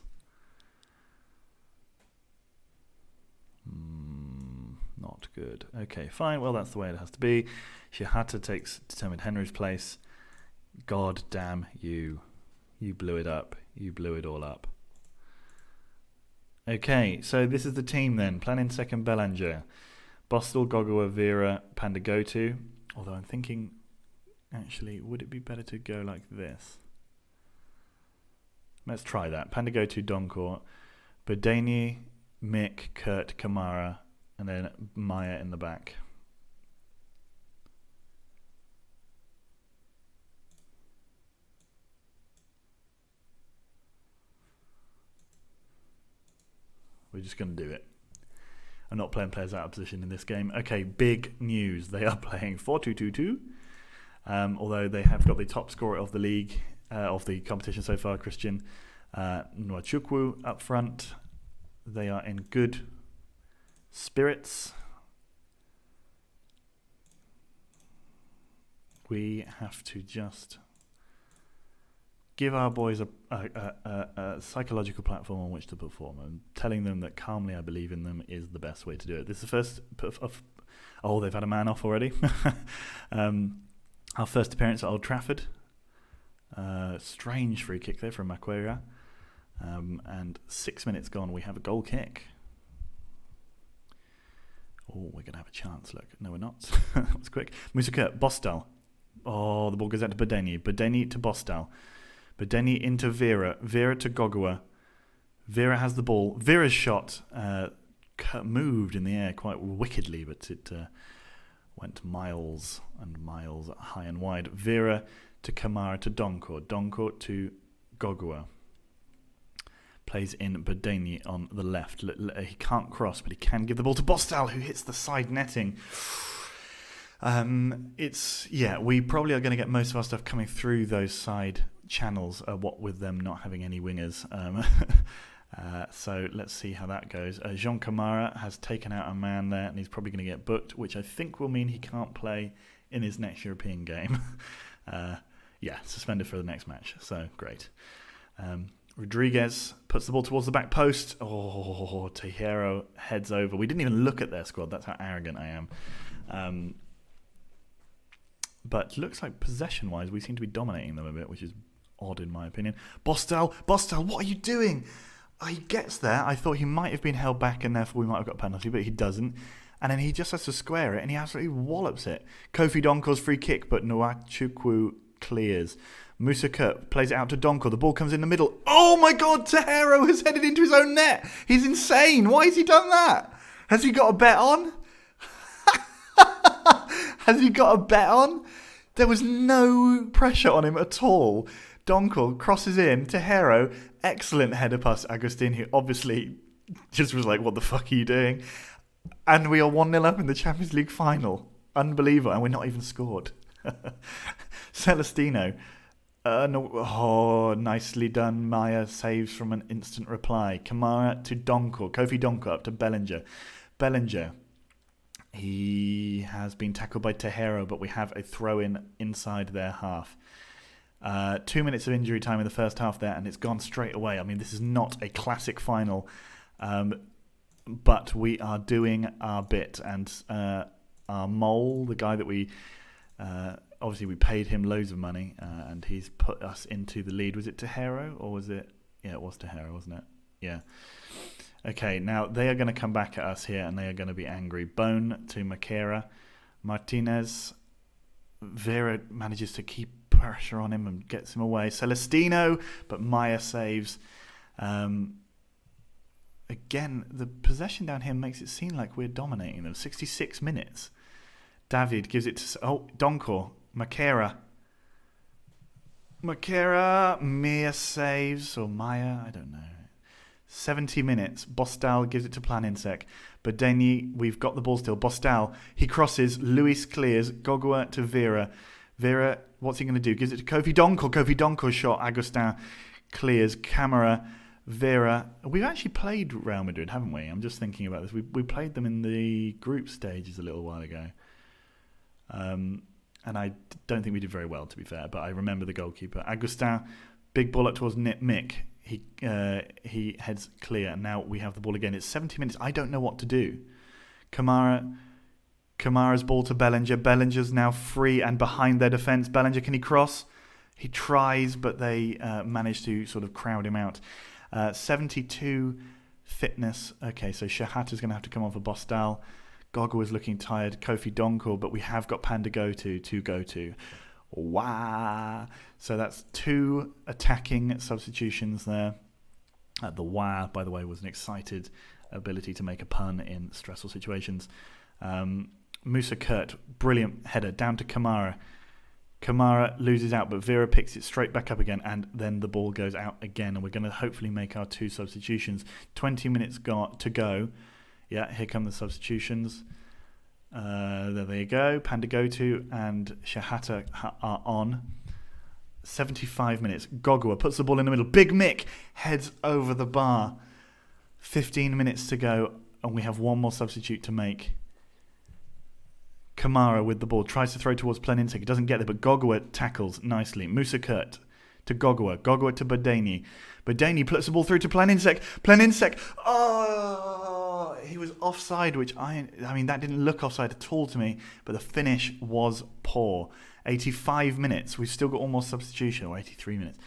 Not good. Okay, fine. Well, that's the way it has to be. Shihata takes Determined Henry's place. God damn you. You blew it up. You blew it all up. Okay, so this is the team then. Planning second Belanger. Bostel, Gogua, Vera, Pandagotu. Although I'm thinking, actually, would it be better to go like this? Let's try that. Pandagotu, Donkor, Bedani, Mick, Kurt, Kamara, and then Maya in the back. We're just going to do it. I'm not playing players out of position in this game. Okay, big news. They are playing 4-2-2-2. Although they have got the top scorer of the league, of the competition so far, Christian Nwachukwu up front. They are in good spirits. We have to just give our boys a psychological platform on which to perform, and telling them that calmly I believe in them is the best way to do it. This is the first they've had a man off already. Our first appearance at Old Trafford. Strange free kick there from Maquera. And 6 minutes gone, we have a goal kick. Oh, we're going to have a chance. Look, no, we're not. That was quick. Musa Kurt, Bostal. Oh, the ball goes out to Bedeni. Bedeni to Bostal. Bedeni into Vera. Vera to Gogua. Vera has the ball. Vera's shot moved in the air quite wickedly, but it went miles and miles high and wide. Vera to Kamara to Donkor. Donkor to Gogua. Plays in Bedeni on the left. He can't cross, but he can give the ball to Bostal, who hits the side netting. We probably are going to get most of our stuff coming through those side channels, what with them not having any wingers. So let's see how that goes. Jean Kamara has taken out a man there, and he's probably going to get booked, which I think will mean he can't play in his next European game. Suspended for the next match. So great. Rodriguez puts the ball towards the back post. Oh, Tejero heads over. We didn't even look at their squad. That's how arrogant I am. But looks like possession-wise, we seem to be dominating them a bit, which is odd in my opinion. Bostal, what are you doing? He gets there. I thought he might have been held back and therefore we might have got a penalty, but he doesn't. And then he just has to square it and he absolutely wallops it. Kofi Donkor's free kick, but Nwachukwu clears. Musa Kurt plays it out to Donkor. The ball comes in the middle. Oh my God, Tejero has headed into his own net. He's insane. Why has he done that? Has he got a bet on? Has he got a bet on? There was no pressure on him at all. Donkor crosses in. Tejero, excellent header pass. Agustin, who obviously just was like, what the fuck are you doing? And we are 1-0 up in the Champions League final. Unbelievable. And we're not even scored. Celestino. No, nicely done. Maya saves from an instant reply. Kamara to Donko. Kofi Donko up to Bellinger. Bellinger. He has been tackled by Tejero, but we have a throw-in inside their half. 2 minutes of injury time in the first half there, and it's gone straight away. I mean, this is not a classic final, but we are doing our bit. And our mole, the guy that we... obviously, we paid him loads of money, and he's put us into the lead. Was it Tejero, or was it... Yeah, it was Tejero, wasn't it? Yeah. Okay, now they are going to come back at us here, and they are going to be angry. Bone to Makera. Martinez. Vera manages to keep pressure on him and gets him away. Celestino, but Maya saves. Again, the possession down here makes it seem like we're dominating them. 66 minutes. David gives it to... Oh, Donkor. Makera. Mia saves. Or Maya, I don't know. 70 minutes. Bostal gives it to Planinsek. Badeni, we've got the ball still. Bostal, he crosses. Luis clears. Gogua to Vera. Vera, what's he going to do? Gives it to Kofi Donko. Kofi Donko shot. Agustin clears. Camera. Vera. We've actually played Real Madrid, haven't we? I'm just thinking about this. We played them in the group stages a little while ago. And I don't think we did very well, to be fair, but I remember the goalkeeper. Agustin, big ball up towards Mick. He heads clear, and now we have the ball again. It's 70 minutes. I don't know what to do. Kamara's ball to Bellinger. Bellinger's now free and behind their defence. Bellinger, can he cross? He tries, but they manage to sort of crowd him out. 72 fitness. Okay, so Shahata's going to have to come on for Bostal. Gogol is looking tired. Kofi Donko, but we have got Panda go to. Wow. So that's 2 attacking substitutions there. The wah, by the way, was an excited ability to make a pun in stressful situations. Musa Kurt, brilliant header down to Kamara. Kamara loses out, but Vera picks it straight back up again, and then the ball goes out again, and we're going to hopefully make our 2 substitutions. 20 minutes to go. Yeah, here come the substitutions. There you go. Panda Goto and Shahata are on. 75 minutes. Gogua puts the ball in the middle. Big Mick heads over the bar. 15 minutes to go, and we have one more substitute to make. Kamara with the ball. Tries to throw towards Planinsek. It doesn't get there, but Gogua tackles nicely. Musa Kurt to Gogua. Gogua to Badeni. Badeni puts the ball through to Planinsek. Planinsek. Oh, he was offside, which I mean, that didn't look offside at all to me, but the finish was poor. 85 minutes. We've still got almost substitution, or 83 minutes.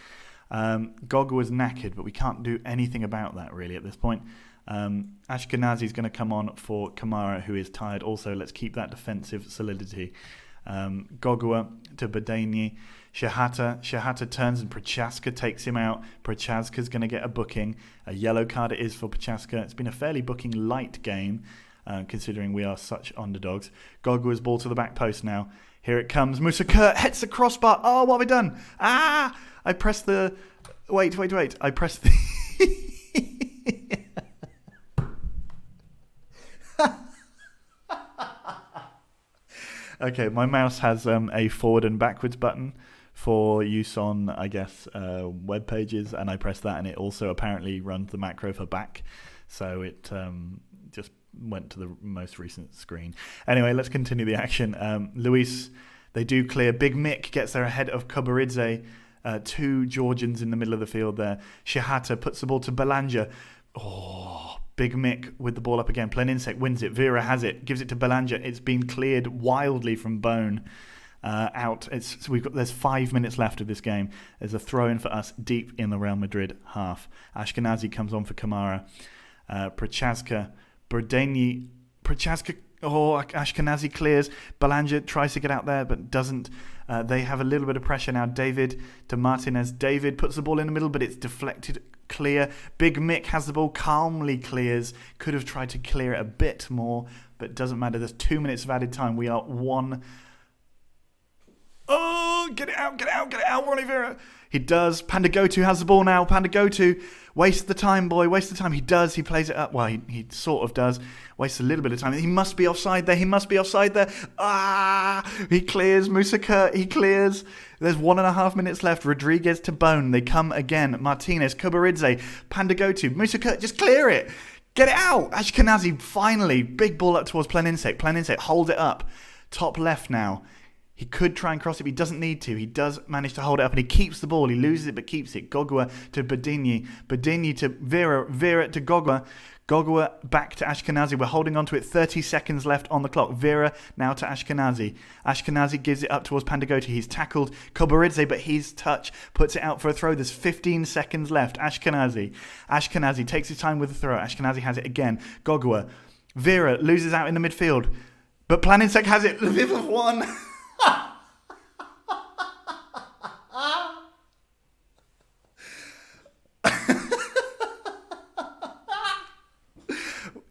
Gogua was knackered, but we can't do anything about that really at this point. Ashkenazi is going to come on for Kamara, who is tired. Also, let's keep that defensive solidity. Gogua to Badeni. Shahata turns and Prochaska takes him out. Prochaska's going to get a booking. A yellow card it is for Prochaska. It's been a fairly booking light game, considering we are such underdogs. Gogua's ball to the back post now. Here it comes. Musa Kurt hits the crossbar. Oh, what have I done? I pressed the... Wait. I pressed the... Okay, my mouse has a forward and backwards button for use on, I guess, web pages, and I press that, and it also apparently runs the macro for back, so it just went to the most recent screen. Anyway, let's continue the action. Luis, they do clear. Big Mick gets there ahead of Kobaridze. 2 Georgians in the middle of the field there. Shahata puts the ball to Belanja. Oh, Big Mick with the ball up again. Planinsek wins it. Vera has it. Gives it to Belanja. It's been cleared wildly from Bone. Out. There's 5 minutes left of this game. There's a throw in for us deep in the Real Madrid half. Ashkenazi comes on for Kamara. Prochaska. Brodeni. Prochaska. Oh, Ashkenazi clears. Belanja tries to get out there but doesn't. They have a little bit of pressure now. David to Martinez. David puts the ball in the middle, but it's deflected. Clear. Big Mick has the ball, calmly clears. Could have tried to clear it a bit more, but doesn't matter. There's 2 minutes of added time. We are 1. Oh, Get it out, Ronnie Vera. He does. Pandagotu has the ball now. Pandagotu, waste the time, boy, waste the time. He does. He plays it up. Well, he sort of does. Wastes a little bit of time. He must be offside there. He clears. Musa Kurt, he clears. There's 1.5 minutes left. Rodriguez to Bone. They come again. Martinez, Kobaridze, Pandagotu. Musa Kurt, just clear it. Get it out. Ashkenazi, finally. Big ball up towards Planinsek. Planinsek, hold it up. Top left now. He could try and cross it, but he doesn't need to. He does manage to hold it up, and he keeps the ball. He loses it, but keeps it. Gogua to Badini. Badini to Vera. Vera to Gogua. Gogua back to Ashkenazi. We're holding on to it. 30 seconds left on the clock. Vera now to Ashkenazi. Ashkenazi gives it up towards Pandagotu. He's tackled Kobaridze, but his touch puts it out for a throw. There's 15 seconds left. Ashkenazi. Ashkenazi takes his time with the throw. Ashkenazi has it again. Gogua. Vera loses out in the midfield. But Planinsek has it. Lviv have won.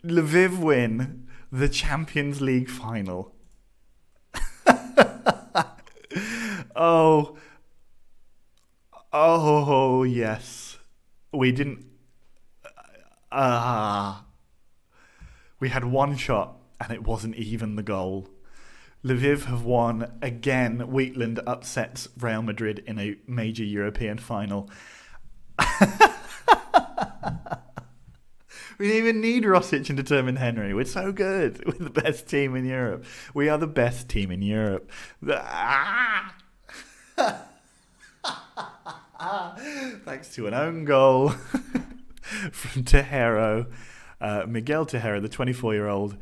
Lviv win the Champions League final. Oh, yes. We didn't. We had one shot, and it wasn't even the goal. Lviv have won again. Wheatland upsets Real Madrid in a major European final. We didn't even need Rosic and Determined Henry. We're so good. We're the best team in Europe. We are the best team in Europe. Thanks to an own goal from Tejero. Miguel Tejero, the 24-year-old,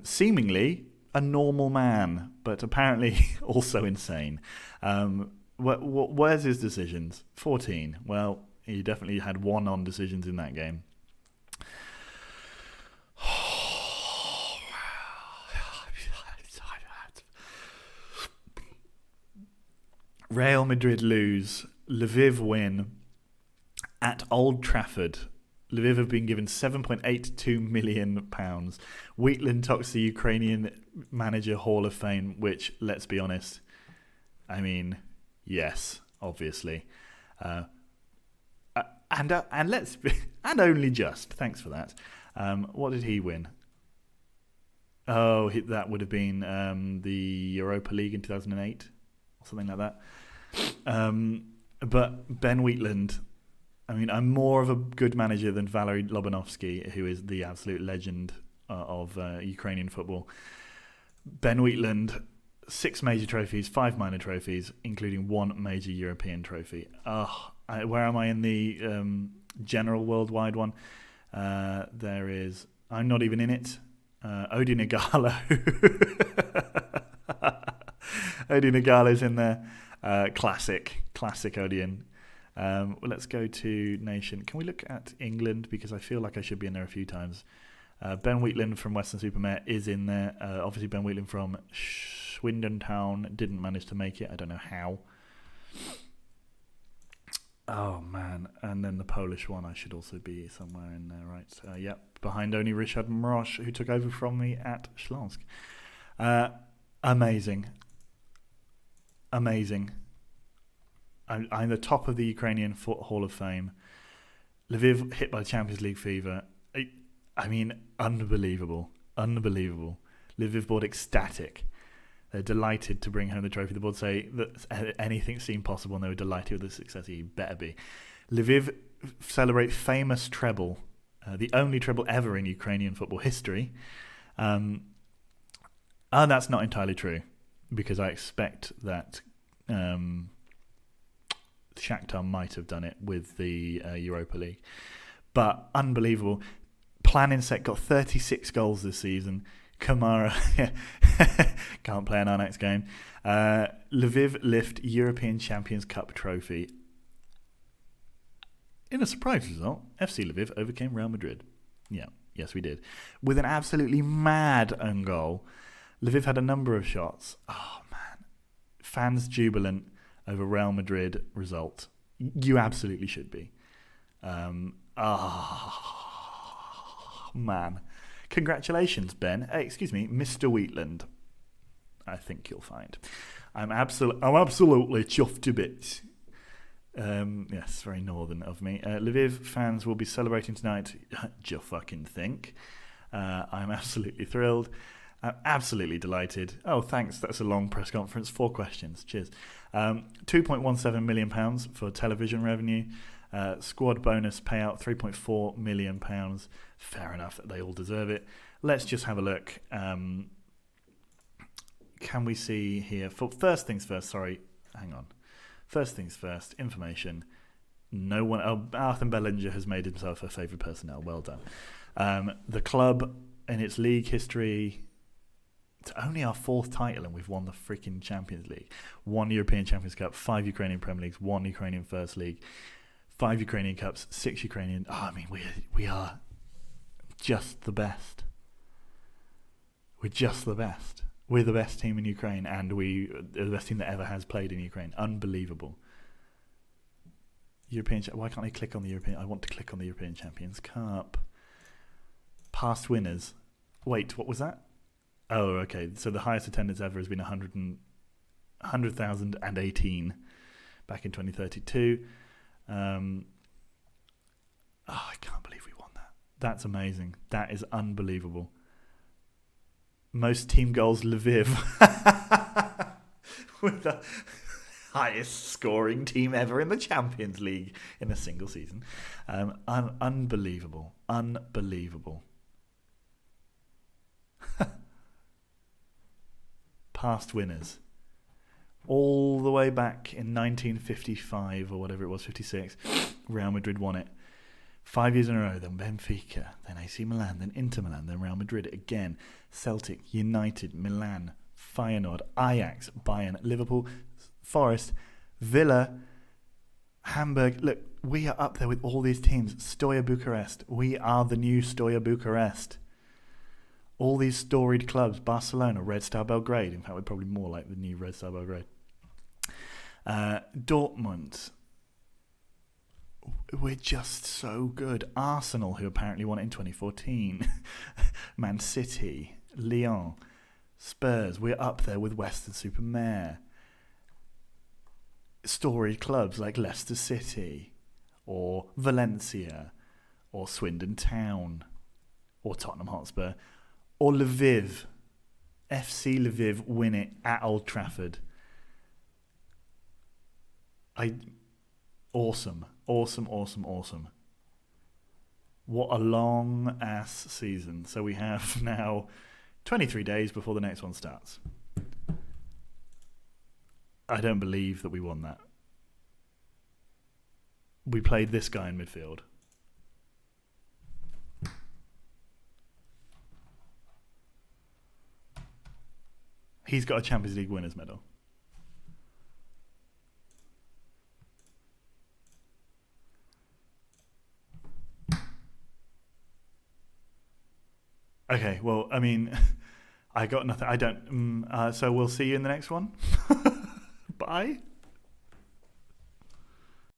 seemingly a normal man, but apparently also insane. Where's his decisions? 14. Well, he definitely had one on decisions in that game. Real Madrid lose. Lviv win at Old Trafford. Lviv have been given £7.82 million. Wheatland talks the Ukrainian Manager Hall of Fame, which, let's be honest, I mean, yes, obviously. And only just. Thanks for that. What did he win? Oh, that would have been the Europa League in 2008, or something like that. But Ben Wheatland, I mean, I'm more of a good manager than Valery Lobanovsky, who is the absolute legend of Ukrainian football. Ben Wheatland, 6 major trophies, 5 minor trophies, including 1 major European trophy. Where am I in the general worldwide one? There is, I'm not even in it. Odin Igalo. Odin Igalo's in there. Classic Odin. Let's go to nation. Can we look at England? Because I feel like I should be in there a few times. Ben Wheatland from Western-super-Mare is in there. Obviously, Ben Wheatland from Swindon Town didn't manage to make it. I don't know how. Oh, man. And then the Polish one, I should also be somewhere in there, right? Yep, behind only Richard Mrosh, who took over from me at Śląsk. Amazing. I'm the top of the Ukrainian Hall of Fame. Lviv hit by Champions League fever. I mean, unbelievable. Lviv board ecstatic. They're delighted to bring home the trophy. The board say that anything seemed possible, and they were delighted with the success. He better be. Lviv celebrate famous treble, the only treble ever in Ukrainian football history. And that's not entirely true, because I expect that Shakhtar might have done it with the Europa League. But unbelievable. Planinsek got 36 goals this season. Kamara can't play in our next game. Lviv lift European Champions Cup trophy. In a surprise result, FC Lviv overcame Real Madrid. Yeah, yes we did. With an absolutely mad own goal. Lviv had a number of shots. Oh man. Fans jubilant over Real Madrid result. You absolutely should be. Man. Congratulations, Ben. Excuse me, Mr. Wheatland. I think you'll find. I'm absolutely chuffed to bits. Yes, very northern of me. Lviv fans will be celebrating tonight. Do you fucking think? I'm absolutely thrilled. I'm absolutely delighted. Oh, thanks. That's a long press conference. 4 questions. Cheers. £2.17 million for television revenue. Squad bonus payout £3.4 million. Fair enough. They all deserve it. Let's just have a look. Can we see here? First things first. Sorry. Hang on. First things first. Information. No one. Arthur Bellinger has made himself a favourite personnel. Well done. The club in its league history. It's only our 4th title and we've won the freaking Champions League. 1 European Champions Cup, 5 Ukrainian Premier Leagues, 1 Ukrainian First League, 5 Ukrainian Cups, 6 Ukrainian... we are just the best. We're just the best. We're the best team in Ukraine and we're the best team that ever has played in Ukraine. Unbelievable. Why can't I click on the European... I want to click on the European Champions Cup. Past winners. Wait, what was that? Oh, okay. So the highest attendance ever has been 100,018 back in 2032. I can't believe we won that. That's amazing. That is unbelievable. Most team goals, Lviv. With the highest scoring team ever in the Champions League in a single season. Unbelievable. Unbelievable. Past winners. All the way back in 1955 or whatever it was, 56, Real Madrid won it. 5 years in a row, then Benfica, then AC Milan, then Inter Milan, then Real Madrid again. Celtic, United, Milan, Feyenoord, Ajax, Bayern, Liverpool, Forest, Villa, Hamburg. Look, we are up there with all these teams. Stoia Bucharest. We are the new Stoia Bucharest. All these storied clubs, Barcelona, Red Star Belgrade. In fact, we're probably more like the new Red Star Belgrade. Dortmund. We're just so good. Arsenal, who apparently won it in 2014. Man City, Lyon, Spurs. We're up there with Western-super-Mare. Storied clubs like Leicester City, or Valencia, or Swindon Town, or Tottenham Hotspur. Or Lviv. FC Lviv win it at Old Trafford. Awesome. Awesome. What a long ass season. So we have now 23 days before the next one starts. I don't believe that we won that. We played this guy in midfield. He's got a Champions League winners medal. Okay, well, I mean, I got nothing. I don't. So we'll see you in the next one. Bye.